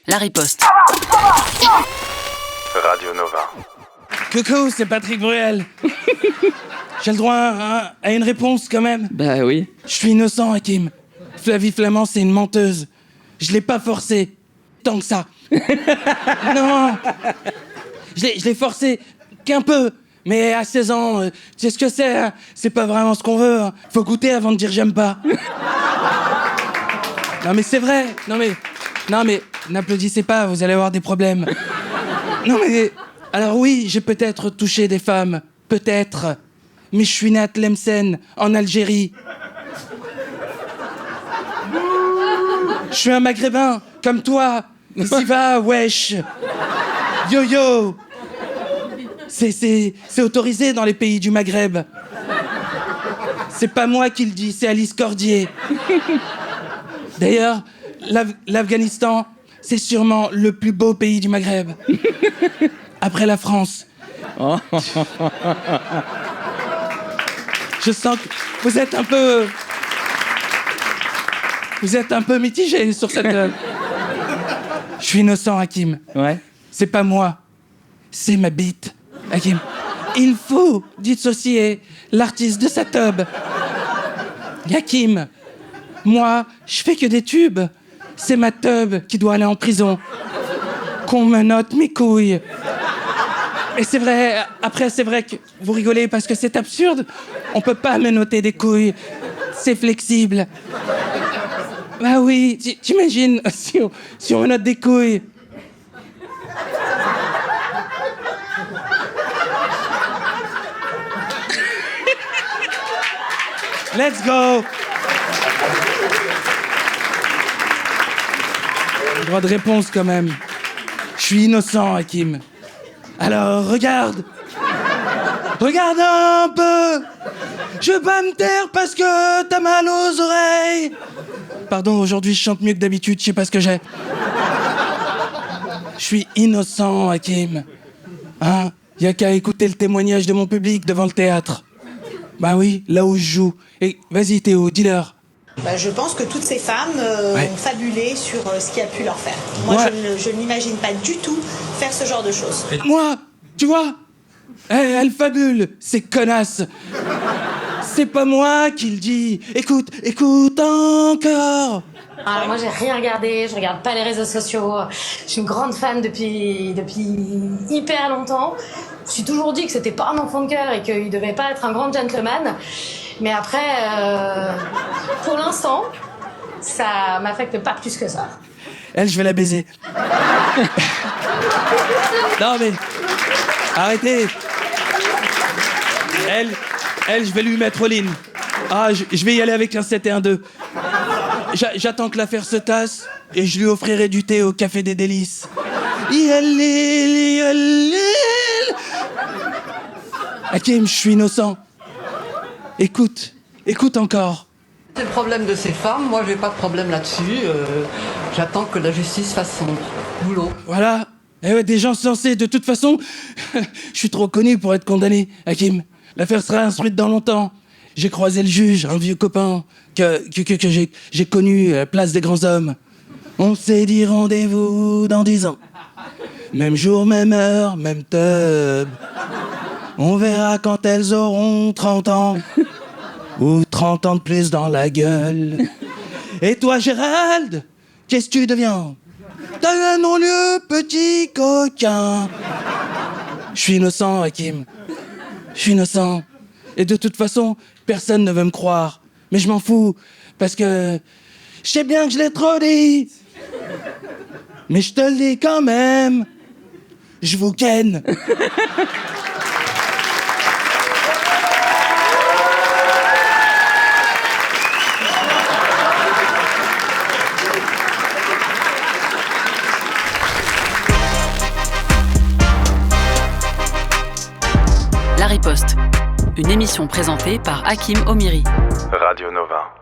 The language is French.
La riposte. Radio Nova. Coucou, c'est Patrick Bruel. J'ai le droit à une réponse quand même. Bah oui. Je suis innocent, Hakim. Flavie Flamand, c'est une menteuse. Je l'ai pas forcée. Tant que ça. Non. Je l'ai forcée qu'un peu. Mais à 16 ans, tu sais ce que c'est, hein. C'est pas vraiment ce qu'on veut, hein. Faut goûter avant de dire j'aime pas. Non mais c'est vrai. Non mais n'applaudissez pas, vous allez avoir des problèmes. Non mais... Alors oui, j'ai peut-être touché des femmes. Peut-être. Mais je suis né à Tlemcen, en Algérie. Je suis un maghrébin, comme toi. S'y va, wesh. Yo-yo. C'est autorisé dans les pays du Maghreb. C'est pas moi qui le dis, c'est Alice Cordier. D'ailleurs, l'Afghanistan, c'est sûrement le plus beau pays du Maghreb. Après la France. Je sens que vous êtes un peu mitigé sur cette... Je suis innocent, Hakim. Ouais. C'est pas moi. C'est ma bite, Hakim. Il faut dissocier l'artiste de sa teub. Hakim, moi, je fais que des tubes. C'est ma teub qui doit aller en prison. Qu'on me note mes couilles. Et c'est vrai, après c'est vrai que vous rigolez parce que c'est absurde. On peut pas me noter des couilles. C'est flexible. Bah oui, t'imagines si on me note des couilles. Let's go. Droit de réponse quand même. Je suis innocent, Hakim. Alors, regarde un peu. Je vais pas me taire parce que t'as mal aux oreilles. Pardon, aujourd'hui je chante mieux que d'habitude, je sais pas ce que j'ai. Je suis innocent, Hakim. Hein? Y a qu'à écouter le témoignage de mon public devant le théâtre. Bah oui, là où je joue. Et vas-y Théo, dis-leur. Je pense que toutes ces femmes ont fabulé sur ce qui a pu leur faire. Moi, je n'imagine pas du tout faire ce genre de choses. Moi, tu vois, elle fabule, ces connasses. C'est pas moi qui le dis. Écoute encore. Alors moi, j'ai rien regardé, je regarde pas les réseaux sociaux. Je suis une grande fan depuis hyper longtemps. Je me suis toujours dit que c'était pas un enfant de cœur et qu'il devait pas être un grand gentleman. Mais après, pour l'instant, ça m'affecte pas plus que ça. Elle, je vais la baiser. Non mais, arrêtez. Elle, je vais lui mettre all-in. Ah, je vais y aller avec un 7 et un 2. J'attends que l'affaire se tasse et je lui offrirai du thé au Café des Délices. Hakim, je suis innocent. Écoute encore. C'est le problème de ces femmes, moi j'ai pas de problème là-dessus. J'attends que la justice fasse son boulot. Voilà. Eh ouais, des gens sensés, de toute façon, je suis trop connu pour être condamné, Hakim. L'affaire sera instruite dans longtemps. J'ai croisé le juge, un vieux copain que j'ai connu à la place des grands hommes. On s'est dit rendez-vous dans 10 ans. Même jour, même heure, même teub. On verra quand elles auront 30 ans. Ou 30 ans de plus dans la gueule. Et toi, Gérald, qu'est-ce que tu deviens? T'as un non-lieu, petit coquin. Je suis innocent, Hakim. Je suis innocent. Et de toute façon, personne ne veut me croire. Mais je m'en fous, parce que je sais bien que je l'ai trop dit. Mais je te le dis quand même. Je vous ken. La riposte. Une émission présentée par Hakim Omiri. Radio Nova.